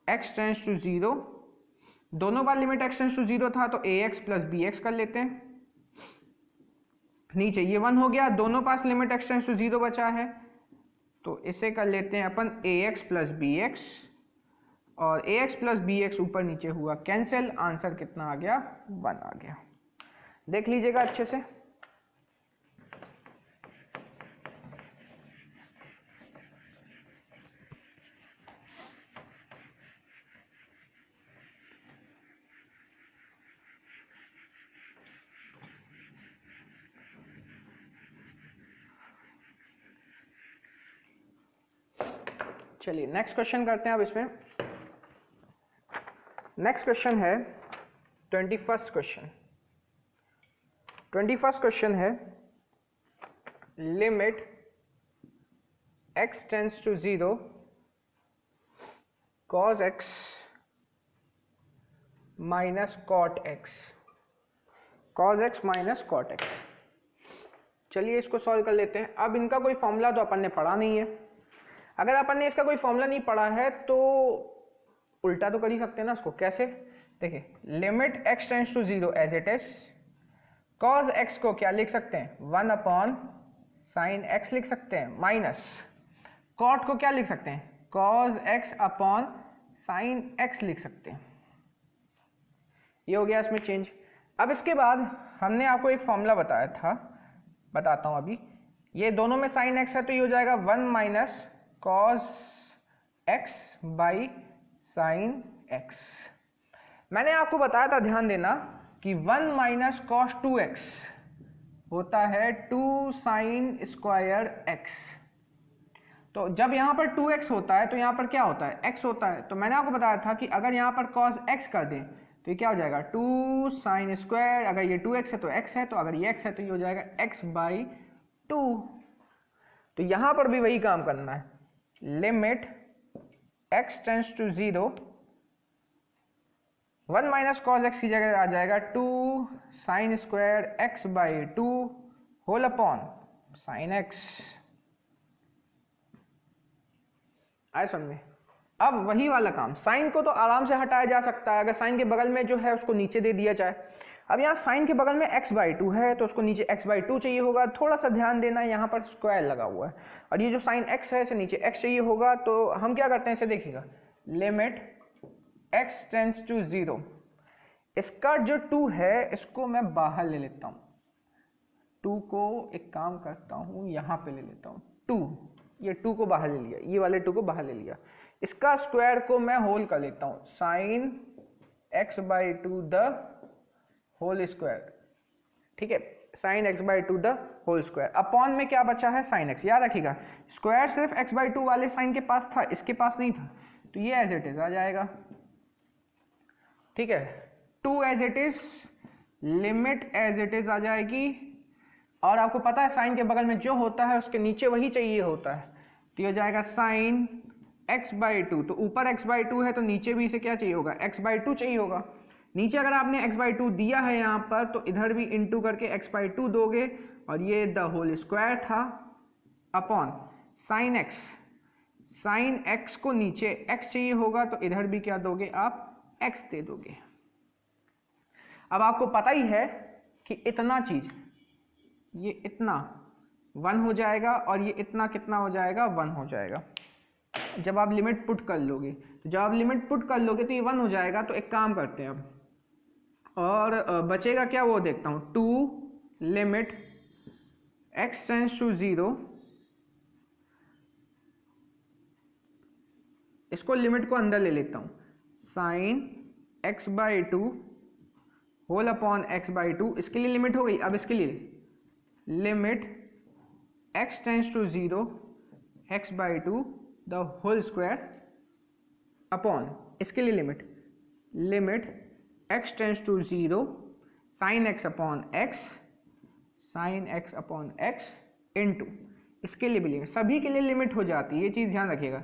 x टेंड्स टू 0, दोनों बार लिमिट x टेंड्स टू 0 था तो ax प्लस bx कर लेते हैं, नीचे ये 1 हो गया, दोनों पास लिमिट x टेंड्स टू 0 बचा है तो इसे कर लेते हैं अपन ax प्लस bx, और ax प्लस bx ऊपर नीचे हुआ कैंसिल, आंसर कितना आ गया, 1 आ गया। देख लीजिएगा अच्छे से। चलिए नेक्स्ट क्वेश्चन करते हैं अब इसमें। नेक्स्ट क्वेश्चन है 21st क्वेश्चन। 21st क्वेश्चन है limit x tends to 0 cos x minus cot x, cos x minus cot x। चलिए इसको सॉल्व कर लेते हैं। अब इनका कोई फॉर्मूला तो अपन ने पढ़ा नहीं है, अगर अपन ने इसका कोई फॉर्मूला नहीं पढ़ा है तो उल्टा तो कर ही सकते हैं ना उसको। कैसे, देखिए, limit x tends to 0 as it is, cos x को क्या लिख सकते हैं, 1 अपॉन साइन x लिख सकते हैं, माइनस cot को क्या लिख सकते हैं, cos x upon sine x लिख सकते हैं। ये हो गया इसमें चेंज। अब इसके बाद हमने आपको एक फॉर्मूला बताया था, बताता हूं अभी। ये दोनों में साइन x है तो ये हो जाएगा 1 minus cos x by sine x। मैंने आपको बताया था, ध्यान देना, कि 1 माइनस कॉस 2x होता है 2 साइन स्क्वायर x। तो जब यहां पर 2x होता है तो यहां पर क्या होता है, x होता है। तो मैंने आपको बताया था कि अगर यहां पर cos x कर दें तो ये क्या हो जाएगा, 2 साइन स्क्वायर, अगर ये 2x है तो x है, तो अगर ये x है तो ये हो जाएगा x बाई 2। तो यहां पर भी वही काम करना है, limit x tends to 0, 1 minus cos x की जगह आ जाएगा 2 sine square x by 2 whole upon sine x। आए समझ में। अब वही वाला काम, साइन को तो आराम से हटाया जा सकता है, अगर साइन के बगल में जो है उसको नीचे दे दिया जाए। अब यहाँ साइन के बगल में x बाई 2 है तो उसको नीचे x बाई 2 चाहिए होगा। थोड़ा सा ध्यान देना, यहाँ पर स्क्वायर लगा हुआ है और ये जो साइन x है इसे नीचे x चाहिए होगा। तो हम क्या करते हैं, इसे देखिएगा, लिमिट x टेंड्स टू 0, इसका जो 2 है इसको मैं बाहर ले लेता हूँ, 2 को एक काम करता हूँ यहाँ पे ले लेता हूँ, 2, ये 2 को बाहर ले लिया, ये वाले 2 को बाहर ले लिया, इसका स्क्वायर को मैं होल कर लेता हूँ, sine x by 2 the whole square. ठीक है, sine x by 2 the whole square, upon में क्या बचा है, साइन x। याद रखिएगा, स्क्वायर सिर्फ x बाई 2 वाले साइन के पास था, इसके पास नहीं था, तो ये एज इट इज आ जाएगा। ठीक है, 2 as it is, limit as it is आ जाएगी। और आपको पता है साइन के बगल में जो होता है उसके नीचे वही चाहिए होता है, तो ये हो जाएगा साइन x बाई 2। तो ऊपर x बाई 2 है तो नीचे भी इसे क्या चाहिए होगा, x बाई 2 चाहिए होगा। नीचे अगर आपने x बाई 2 दिया है यहाँ पर तो इधर भी इंटू करके x बाई 2 दोगे, और ये द होल स्क्वायर था upon sine x। Sine x को नीचे x चाहिए होगा तो इधर भी क्या दोगे आप, x दे दोगे। अब आपको पता ही है कि इतना चीज ये इतना 1 हो जाएगा और ये इतना कितना हो जाएगा 1 हो जाएगा जब आप लिमिट पुट कर लोगे। तो जब आप लिमिट पुट कर लोगे तो ये 1 हो जाएगा। तो एक काम करते हैं अब, और बचेगा क्या वो देखता हूँ। 2 लिमिट x टेंड्स टू 0, इसको लिमिट को अंदर ले लेता हूँ, sine x by 2 whole upon x by 2, इसके लिए लिमिट हो गई। अब इसके लिए limit x tends to 0 x by 2 the whole square upon, इसके लिए limit x tends to 0 sine x upon x, sine x upon x into, इसके लिए भी लिमिट, सभी के लिए लिमिट हो जाती है, ये चीज़ ध्यान रखिएगा।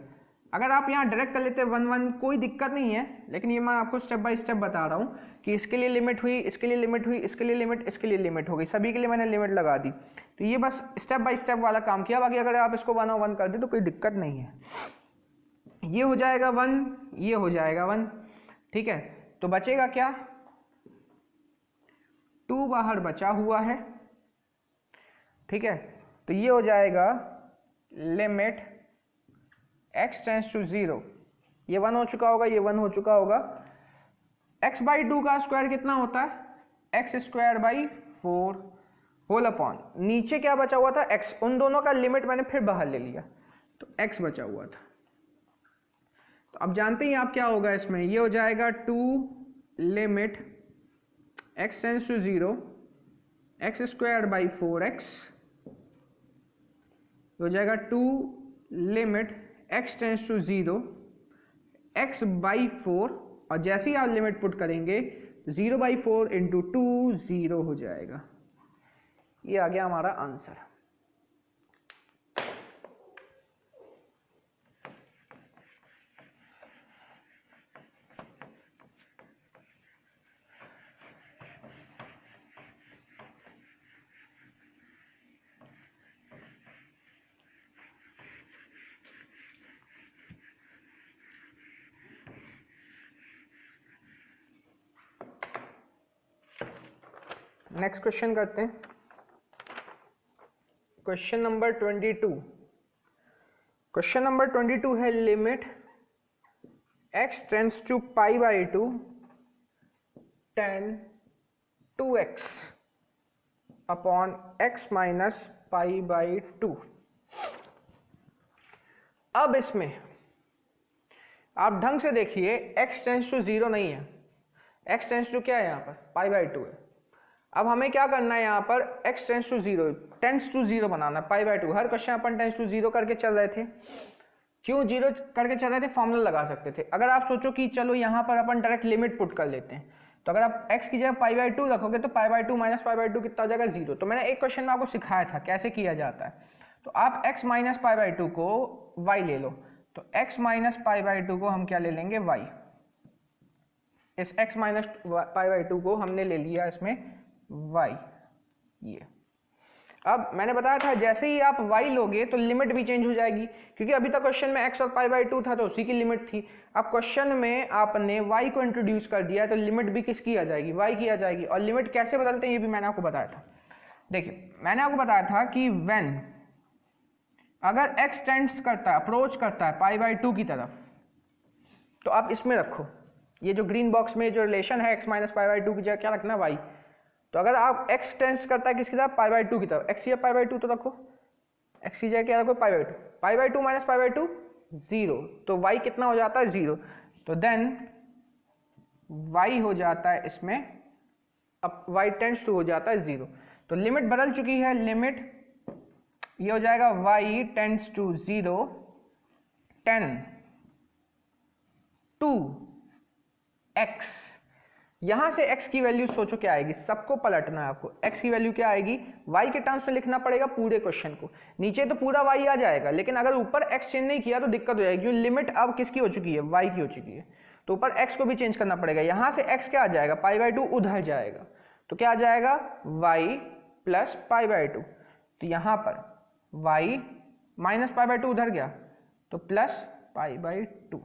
अगर आप यहाँ डायरेक्ट कर लेते हैं 1 1 कोई दिक्कत नहीं है, लेकिन ये मैं आपको स्टेप बाय स्टेप बता रहा हूँ कि इसके लिए लिमिट हुई, इसके लिए लिमिट हुई, इसके लिए लिमिट, इसके लिए लिमिट हो गई, सभी के लिए मैंने लिमिट लगा दी। तो ये बस स्टेप बाय स्टेप वाला काम किया। बाकी अगर आप इसको 1 1 कर दे तो कोई दिक्कत नहीं है। ये हो जाएगा 1, ये हो जाएगा 1, ठीक है। तो बचेगा क्या, 2 बाहर बचा हुआ है, ठीक है। तो ये हो जाएगा लिमिट x टेंड्स टू 0, ये 1 हो चुका होगा, ये 1 हो चुका होगा। x बाई 2 का स्क्वायर कितना होता है, x square by 4 whole upon, नीचे क्या बचा हुआ था x, उन दोनों का लिमिट मैंने फिर बाहर ले लिया तो x बचा हुआ था। तो अब जानते ही आप क्या होगा इसमें, ये हो जाएगा 2 limit x tends to 0 x square by 4x, हो जाएगा 2 limit x tends to 0 x by 4, और जैसे ही आप लिमिट पुट करेंगे 0 बाई 4 इंटू 2 0 हो जाएगा। ये आ गया हमारा आंसर। नेक्स्ट क्वेश्चन करते हैं, क्वेश्चन नंबर 22। क्वेश्चन नंबर 22 है limit x tends to pi by 2 tan 2x upon x minus pi by 2। अब इसमें आप ढंग से देखिए, x टेंड्स टू 0 नहीं है, x टेंड्स टू क्या है यहाँ पर पाई बाई 2 है। अब हमें क्या करना है, यहाँ पर x tends to 0 tends to 0 बनाना है, पाई बाई 2। हर क्वेश्चन अपन टेंड्स टू 0 करके चल रहे थे, क्यों 0 करके चल रहे थे, फॉर्मूला लगा सकते थे। अगर आप सोचो कि चलो यहाँ पर अपन डायरेक्ट लिमिट पुट कर लेते हैं, तो अगर आप x की जगह पाई बाई 2 रखोगे तो पाई बाई 2 माइनस पाई बाई 2 कितना हो जाएगा 0। तो मैंने एक क्वेश्चन में आपको सिखाया था कैसे किया जाता है। तो आप x माइनस पाई बाई 2 को y ले लो, तो x माइनस पाई बाई 2 को हम क्या ले लेंगे y, इस x माइनस पाई बाई 2 को हमने ले लिया इसमें y। ये अब मैंने बताया था जैसे ही आप y लोगे तो लिमिट भी चेंज हो जाएगी, क्योंकि अभी तक क्वेश्चन में x और पाई बाई 2 था तो उसी की लिमिट थी। अब क्वेश्चन में आपने y को इंट्रोड्यूस कर दिया तो लिमिट भी किसकी आ जाएगी, y की आ जाएगी। और लिमिट कैसे बदलते हैं ये भी मैंने आपको बताया था। देखिए मैंने आपको बताया था कि व्हेन अगर x टेंड्स करता है, अप्रोच करता है पाई बाई 2 की तरफ, तो आप इसमें रखो, ये जो ग्रीन बॉक्स में जो रिलेशन है x माइनस पाई बाई 2 की जगह क्या रखना है y। तो अगर आप x टेंड्स करता है किसकी तरफ, पाई बाई 2 की तरफ, x या पाई बाई 2 तो रखो, x की जगह क्या रखो पाई by 2, pi by 2 minus pi by 2 0, तो y कितना हो जाता है 0। तो देन y हो जाता है इसमें, अब y टेंड्स टू हो जाता है 0। तो लिमिट बदल चुकी है, लिमिट ये हो जाएगा y tends to 0 10 to x। यहां से x की वैल्यू सोचो क्या आएगी, सबको पलटना है आपको। x की वैल्यू क्या आएगी, y के टर्म्स में लिखना पड़ेगा पूरे क्वेश्चन को। नीचे तो पूरा y आ जाएगा, लेकिन अगर ऊपर x चेंज नहीं किया तो दिक्कत हो जाएगी, क्योंकि लिमिट अब किसकी हो चुकी है, y की हो चुकी है। तो ऊपर x को भी चेंज करना पड़ेगा। यहां से x क्या आ जाएगा, पाई बाई 2 उधर जाएगा, तो क्या आ जाएगा y प्लस पाई बाई 2। तो यहां पर y माइनस पाई बाई 2 उधर गया तो plus pi by 2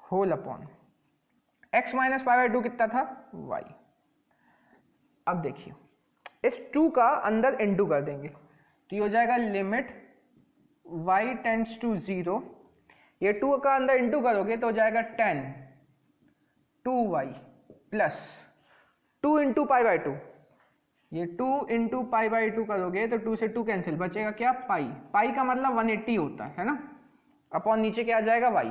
whole upon x minus pi by 2 कितना था y। अब देखिए इस 2 का अंदर इंटू कर देंगे तो ये हो जाएगा लिमिट y टेंड्स टू 0, ये 2 का अंदर इंटू करोगे तो हो जाएगा 10 2y plus 2 into pi by 2, ये 2 इंटू पाई बाई 2 करोगे तो 2 से 2 कैंसिल, बचेगा क्या पाई, पाई का मतलब 180 होता है ना, अपॉन नीचे क्या आ जाएगा y।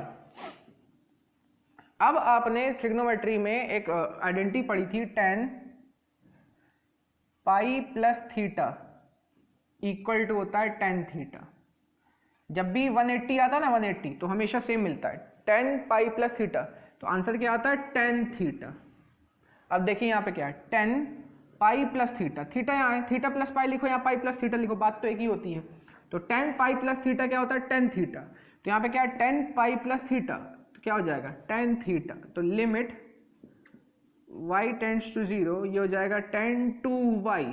अब आपने ट्रिग्नोमेट्री में एक आइडेंटिटी पढ़ी थी tan pi plus theta equal to होता है tan थीटा। जब भी 180 आता है ना 180 तो हमेशा सेम मिलता है tan पाई प्लस थीटा, तो आंसर क्या आता है tan थीटा। अब देखिए यहाँ पे क्या है tan pi plus theta, theta यहाँ है, थीटा प्लस पाई लिखो, यहाँ पाई प्लस थीटा लिखो, बात तो एक ही होती है। तो tan पाई प्लस थीटा क्या होता है tan थीटा, तो यहाँ पे क्या है tan पाई प्लस थीटा, तो क्या हो जाएगा tan थीटा। तो लिमिट y टेंड्स टू 0, ये हो जाएगा tan 2y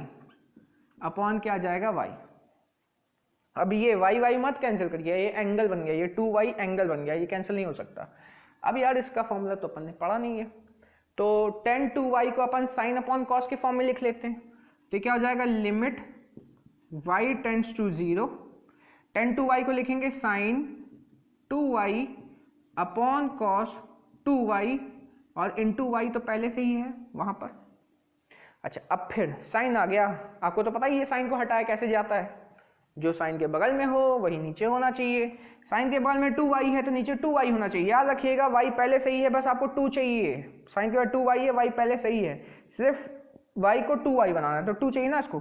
अपॉन क्या आ जाएगा y। अब ये y मत कैंसिल करिए, ये एंगल बन गया, ये 2y एंगल बन गया, ये कैंसिल नहीं हो सकता। अब यार इसका फॉर्मूला तो अपन ने पढ़ा नहीं है, तो tan 2y को अपन साइन अपॉन कॉस के फॉर्म में लिख लेते हैं। तो क्या हो जाएगा limit y tends to 0, tan 2y को लिखेंगे sign 2y upon cos 2y और इंटू y तो पहले से ही है वहां पर। अच्छा अब फिर साइन आ गया, आपको तो पता ही है साइन को हटाया कैसे जाता है, जो साइन के बगल में हो वही नीचे होना चाहिए। साइन के बगल में 2y है तो नीचे 2y होना चाहिए, याद रखिएगा y पहले सही है, बस आपको 2 चाहिए, साइन के बाद 2y है, y पहले सही है, सिर्फ y को 2y बनाना है तो 2 चाहिए ना इसको।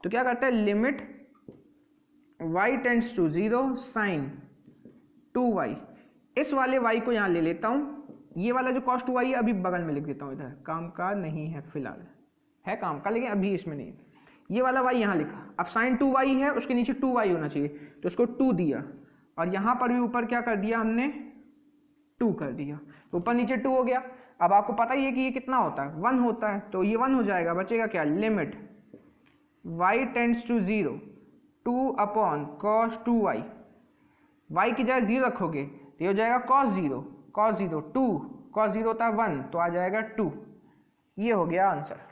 तो क्या करते हैं limit y tends to 0 sine 2y, इस वाले y को यहाँ ले लेता हूँ, ये वाला जो cos 2y है अभी बगल में लिख देता हूँ, इधर काम का नहीं है फिलहाल, है काम का लेकिन अभी इसमें नहीं है। ये वाला y यहाँ लिखा, अब साइन 2y है उसके नीचे 2y होना चाहिए तो उसको 2 दिया, और यहाँ पर भी ऊपर क्या कर दिया हमने 2 कर दिया, तो ऊपर नीचे 2 हो गया। अब आपको पता ही है कि ये कितना होता है 1 होता है, तो ये 1 हो जाएगा, बचेगा क्या limit y tends to 0 2 upon cos 2y, y की जगह 0 रखोगे तो ये हो जाएगा cos 0 2, cos 0 होता है 1 तो आ जाएगा 2, ये हो गया आंसर।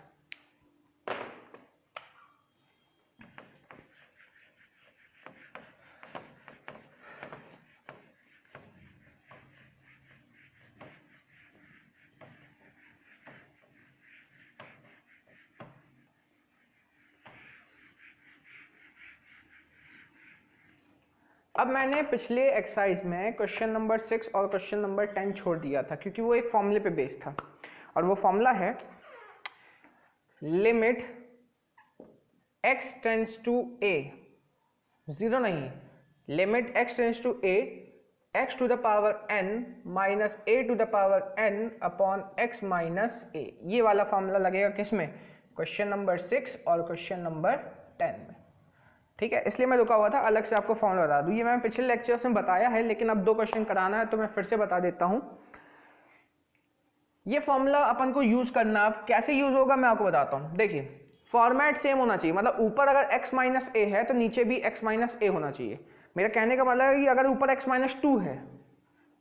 अब मैंने पिछले एक्सरसाइज में क्वेश्चन नंबर 6 और क्वेश्चन नंबर 10 छोड़ दिया था क्योंकि वो एक फॉर्मूले पे बेस्ड था, और वो फॉर्मूला है limit x tends to a, 0 नहीं, limit x tends to a x to the power n minus a to the power n upon x minus a, ये वाला फॉर्मूला लगेगा किसमें क्वेश्चन नंबर 6 और क्वेश्चन नंबर 10 में। ठीक है, इसलिए मैं रुका हुआ था, अलग से आपको फॉर्मूला बता दूं, ये मैंने पिछले लेक्चर्स में बताया है लेकिन अब 2 क्वेश्चन कराना है तो मैं फिर से बता देता हूं। ये फॉर्मूला अपन को यूज करना, अब कैसे यूज होगा मैं आपको बताता हूं। देखिए फॉर्मेट सेम होना चाहिए, मतलब ऊपर अगर x माइनस ए है तो नीचे भी x माइनस ए होना चाहिए। मेरा कहने का मतलब है कि अगर ऊपर x माइनस 2 है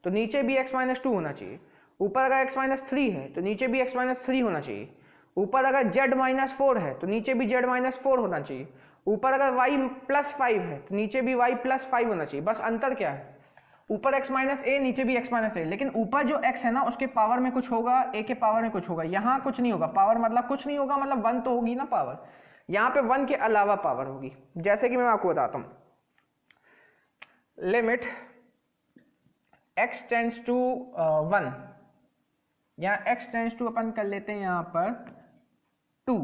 तो नीचे भी x माइनस 2 होना चाहिए, ऊपर अगर x माइनस 3 है तो नीचे भी x माइनस 3 होना चाहिए, ऊपर अगर z माइनस 4 है तो नीचे भी z माइनस 4 होना चाहिए, ऊपर अगर y प्लस 5 है तो नीचे भी y प्लस 5 होना चाहिए। बस अंतर क्या है, ऊपर x माइनस ए नीचे भी x माइनस ए, लेकिन ऊपर जो x है ना उसके पावर में कुछ होगा, a के पावर में कुछ होगा, यहाँ कुछ नहीं होगा। पावर मतलब कुछ नहीं होगा, मतलब 1 तो होगी ना पावर, यहाँ पे 1 के अलावा पावर होगी। जैसे कि मैं आपको बताता हूँ लिमिट x टेंड्स टू 1, यहाँ x टेंड्स टू अपन कर लेते हैं यहाँ पर 2,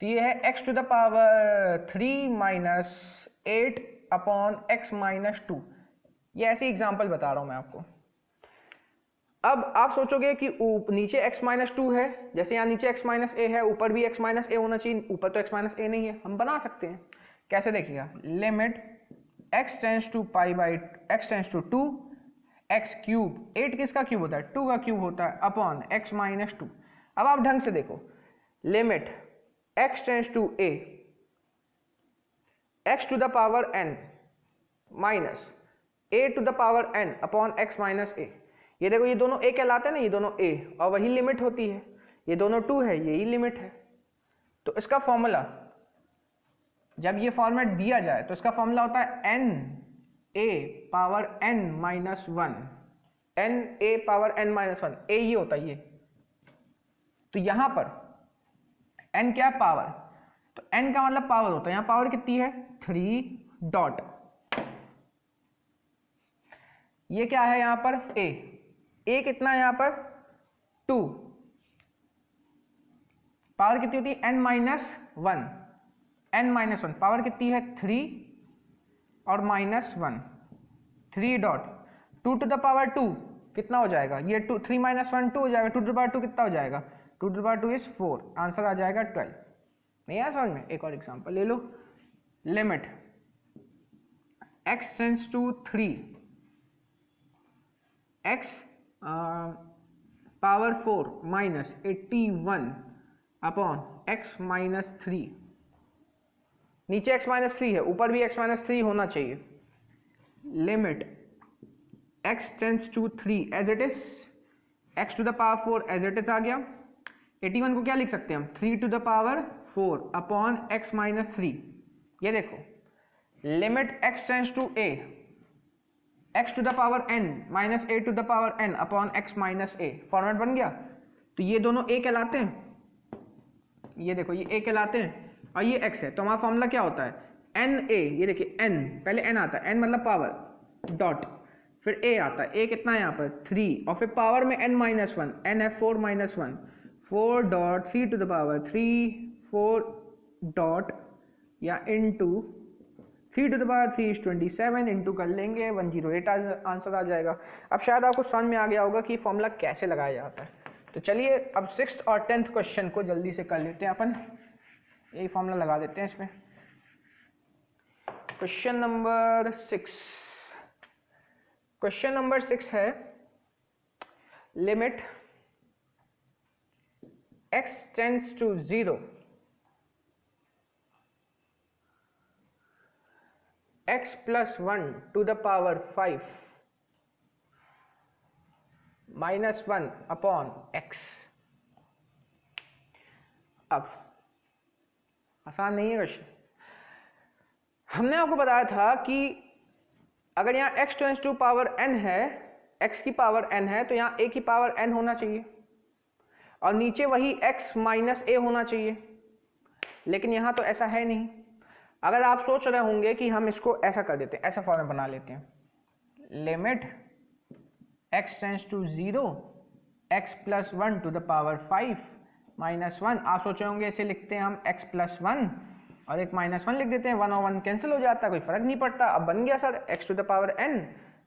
तो ये है x to the power 3 minus 8 upon x minus 2। ये ऐसी एग्जांपल बता रहा हूं मैं आपको। अब आप सोचोगे कि नीचे x माइनस 2 है, जैसे यहाँ नीचे x माइनस ए है, ऊपर भी x माइनस ए होना चाहिए, ऊपर तो x माइनस ए नहीं है। हम बना सकते हैं, कैसे देखिएगा, limit x tends to pi by x tends to 2 x cube, 8 किसका क्यूब होता है 2 का क्यूब होता है, अपॉन x माइनस 2। अब आप ढंग से देखो, limit x tends to a x to the power n minus a to the power n upon x minus a। ये देखो ये दोनों a कहलाते हैं ना, ये दोनों a और वही लिमिट होती है, ये दोनों 2 है, यही लिमिट है। तो इसका फॉर्मूला जब ये फॉर्मेट दिया जाए तो इसका फॉर्मूला होता है n a power n minus one, n a power n minus one, a ये होता है ये। तो यहां पर n क्या है? पावर। तो n का मतलब पावर होता है, यहां पावर कितनी है? 3 डॉट, ये क्या है यहां पर? a कितना है यहां पर? 2। पावर कितनी होती है? n minus one, n minus one, power कितनी है? 3 और minus one, 3 dot 2 to the power 2 कितना हो जाएगा? ये 2, 3 माइनस वन 2 हो जाएगा, 2 टू द पावर 2 कितना हो जाएगा? 2 to the power 2 is 4, answer आ जाएगा 12। नहीं आया समझ में? एक और एग्जांपल ले लो। Limit x tends to 3, x power 4 minus 81 upon x minus 3। नीचे x माइनस 3 है, ऊपर भी x माइनस 3 होना चाहिए। Limit x tends to 3 as it is, x to the power 4 as it is आ गया। 81 को क्या लिख सकते हैं हम? 3 to the power 4 upon x minus 3। ये देखो, limit x tends to a, x to the power n minus a to the power n upon x minus a, format बन गया। तो ये दोनों a कहलाते हैं, ये देखो ये a कहलाते हैं और ये x है। तो हमारा फॉर्मूला क्या होता है? n a, ये देखिए n, पहले n आता है, n मतलब पावर डॉट, फिर a आता है, a कितना है यहाँ पर? 3, और फिर पावर में n माइनस वन, n है 4 minus one, 4 dot 3 to the power 3, 4 dot या into 3 to the power 3 is 27, into कर लेंगे 108 आंसर आ जाएगा। अब शायद आपको समझ में आ गया होगा कि फॉर्मूला कैसे लगाया जाता है। तो चलिए अब 6th और 10th क्वेश्चन को जल्दी से कर लेते हैं अपन, यही फॉर्मूला लगा देते हैं इसमें। क्वेश्चन नंबर 6, क्वेश्चन नंबर 6 है limit x tends to 0, x plus 1 to the power 5 minus 1 upon x। अब आसान नहीं है क्वेश्चन। हमने आपको बताया था कि अगर यहाँ x tends to power n है, x की पावर n है, तो यहाँ a की पावर n होना चाहिए और नीचे वही x माइनस a होना चाहिए, लेकिन यहाँ तो ऐसा है नहीं। अगर आप सोच रहे होंगे कि हम इसको ऐसा कर देते हैं, ऐसा फॉर्मेट बना लेते हैं, limit x tends to 0, x plus 1 to the power 5 minus 1। आप सोच रहे होंगे इसे लिखते हैं हम x प्लस 1 और एक माइनस 1 लिख देते हैं, 1 और 1 कैंसिल हो जाता है, कोई फर्क नहीं पड़ता। अब बन गया sir x to the power n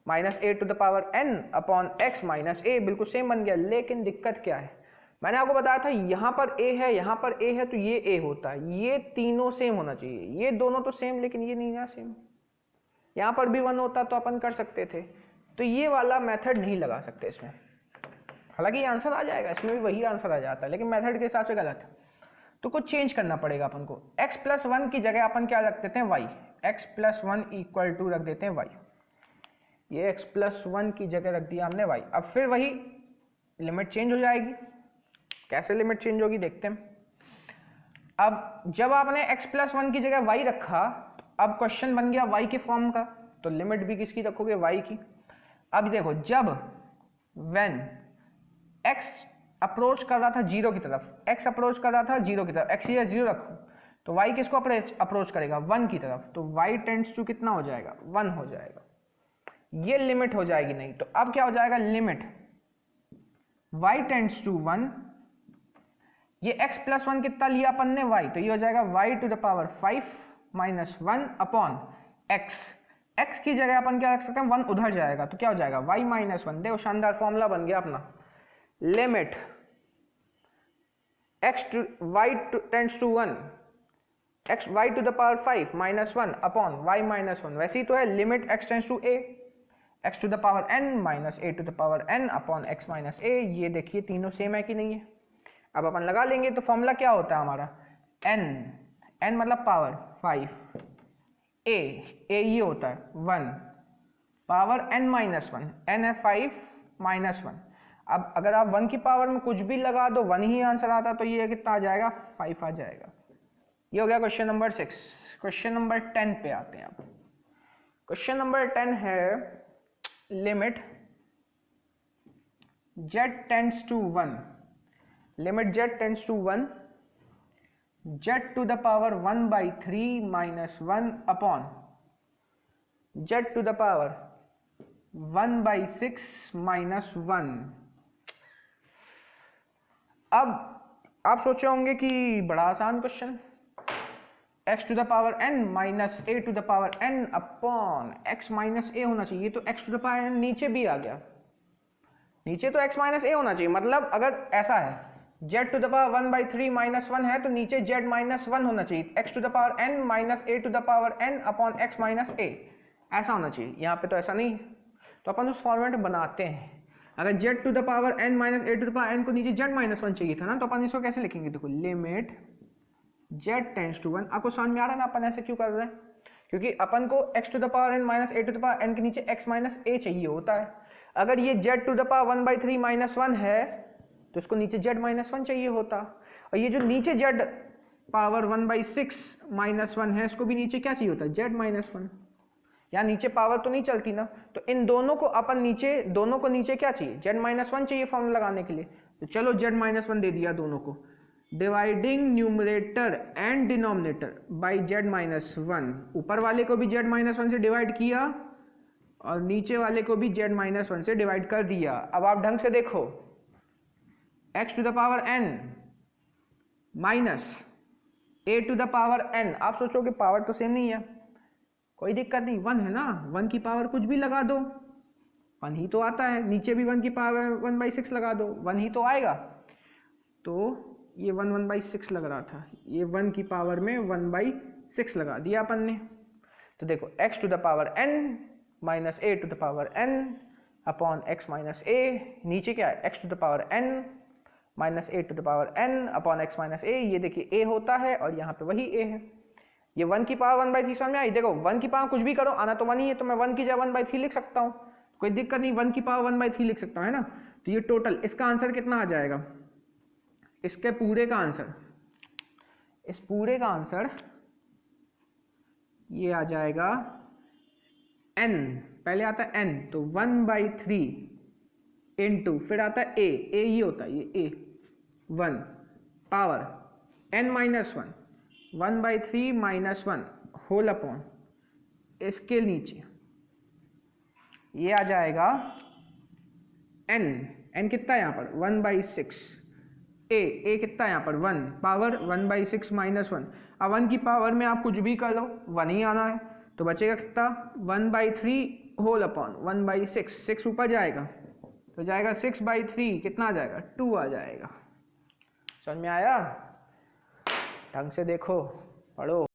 minus a to the power n upon x minus a, बिल्कुल सेम बन गया। लेकिन दिक्कत क्या है? मैंने आपको बताया था यहाँ पर a है, यहाँ पर a है, तो ये a होता है, ये तीनों सेम होना चाहिए। ये दोनों तो सेम, लेकिन ये नहीं ना सेम। यहाँ पर भी 1 होता तो अपन कर सकते थे, तो ये वाला मेथड नहीं लगा सकते इसमें। हालांकि ये आंसर आ जाएगा, इसमें भी वही आंसर आ जाता है, लेकिन मेथड के हिसाब से गलत है, तो कुछ चेंज करना पड़ेगा अपन को। x प्लस 1 की जगह अपन क्या रख देते हैं? y, x plus 1 equal to रख देते हैं y। ये x प्लस 1 की जगह रख दिया हमने y। अब फिर वही लिमिट चेंज हो जाएगी। कैसे लिमिट चेंज होगी देखते हैं। अब जब आपने x प्लस 1 की जगह y रखा, अब क्वेश्चन बन गया y के फॉर्म का, तो लिमिट भी किसकी रखोगे? y की। अब देखो, जब when x अप्रोच कर रहा था 0 की तरफ, x अप्रोच कर रहा था 0 की तरफ, x या 0 रखो, तो y किसको अप्रोच करेगा? 1 की तरफ, तो y टेंड्स टू कितना हो जाएगा? 1 हो जाएगा। ये लिमिट हो जाएगी नहीं, तो अब क्या हो जाएगा? लिमिट y टेंड्स टू 1, ये x प्लस 1 कितना लिया अपन ने? y, तो ये हो जाएगा y to the power 5 minus 1 upon x। x की जगह अपन क्या रख सकते हैं? 1 उधर जाएगा, तो क्या हो जाएगा? y minus 1। देखो शानदार फॉर्मूला बन गया अपना। Limit x to y tends to 1, x y to the power 5 minus 1 upon y minus 1। वैसे ही तो है, limit x tends to a, x to the power n minus a to the power n upon x minus a। ये देखिए तीनों same है कि नहीं है। अब अपन लगा लेंगे, तो फॉर्मूला क्या होता है हमारा? n मतलब पावर 5, a ये होता है 1, पावर n माइनस 1, n है 5 माइनस 1। अब अगर आप 1 की पावर में कुछ भी लगा दो 1 ही आंसर आता, तो ये कितना आ जाएगा? 5 आ जाएगा। ये हो गया क्वेश्चन नंबर 6। क्वेश्चन नंबर 10 पे आते हैं अब। क्वेश्चन नंबर 10 है limit z tends to 1, limit z tends to 1, z to the power 1/3 minus 1 upon z to the power 1/6 minus 1। अब आप सोचे होंगे कि बड़ा आसान question, x to the power n minus a to the power n upon x minus a होना चाहिए। तो x to the power n नीचे भी आ गया, नीचे तो x माइनस a होना चाहिए। मतलब अगर ऐसा है z to the power 1/3 minus 1 है तो नीचे z माइनस 1 होना चाहिए, x to the power n minus a to the power n upon x minus a, ऐसा होना चाहिए। यहाँ पे तो ऐसा नहीं है, तो अपन उस फॉर्मेट बनाते हैं। अगर z to the power n minus a to the power n को नीचे z माइनस 1 चाहिए था ना, तो अपन इसको कैसे लिखेंगे? देखो लिमिट z टेंड्स टू 1। आपको समझ में आ रहा है ना अपन ऐसे क्यों कर रहे हैं? क्योंकि अपन को x to the power n minus a to the power n के नीचे x माइनस a चाहिए होता है। अगर ये z to the power 1/3 minus 1 है तो इसको नीचे z माइनस 1 चाहिए होता, और ये जो नीचे z पावर 1/6 माइनस 1 है इसको भी नीचे क्या चाहिए होता? z minus 1। यहाँ नीचे पावर तो नहीं चलती ना, तो इन दोनों को अपन नीचे, दोनों को नीचे क्या चाहिए? z माइनस 1 चाहिए फॉर्मूला लगाने के लिए। तो चलो z माइनस 1 दे दिया दोनों को। Dividing numerator and denominator by z minus 1, ऊपर वाले को भी z माइनस 1 से डिवाइड किया और नीचे वाले को भी z माइनस 1 से डिवाइड कर दिया। अब आप ढंग से देखो, x to the power n minus a to the power n, आप सोचोगे पावर तो सेम नहीं है, कोई दिक्कत नहीं, 1 है ना, 1 की पावर कुछ भी लगा दो 1 ही तो आता है। नीचे भी 1 की पावर 1/6 लगा दो 1 ही तो आएगा। तो ये 1/6 लग रहा था, ये 1 की पावर में 1/6 लगा दिया अपन ने। तो देखो x to the power n minus a to the power n upon x minus a, नीचे क्या है? x to the power n minus a to the power n upon x minus a। ये देखिए a होता है और यहाँ पे वही a है। ये 1 की पावर 1/3 समझ में आई? देखो 1 की पावर कुछ भी करो, आना तो 1 ही है, तो मैं 1 की जगह 1/3 लिख सकता हूँ, कोई दिक्कत नहीं, 1 की पावर 1/3 लिख सकता हूँ, है ना। तो ये टोटल इसका आंसर कितना आ जाएगा? इसके पूरे का आंसर, इस पूरे का आंसर ये आ जाएगा n, पहले आता है n, तो 1/3 इंटू फिर आता है a ये होता है, ये a 1 power n minus 1 1/3 minus 1 whole upon इसके नीचे ये आ जाएगा n कितना है यहाँ पर? 1/6, a कितना है यहाँ पर? 1 पावर 1/6 माइनस 1। अब 1 की पावर में आप कुछ भी कर लो 1 ही आना है, तो बचेगा कितना? 1/3 होल अपॉन 1/6, 6 ऊपर जाएगा तो जाएगा 6/3, कितना आ जाएगा? 2 आ जाएगा। समझ में आया? ढंग से देखो, पढ़ो।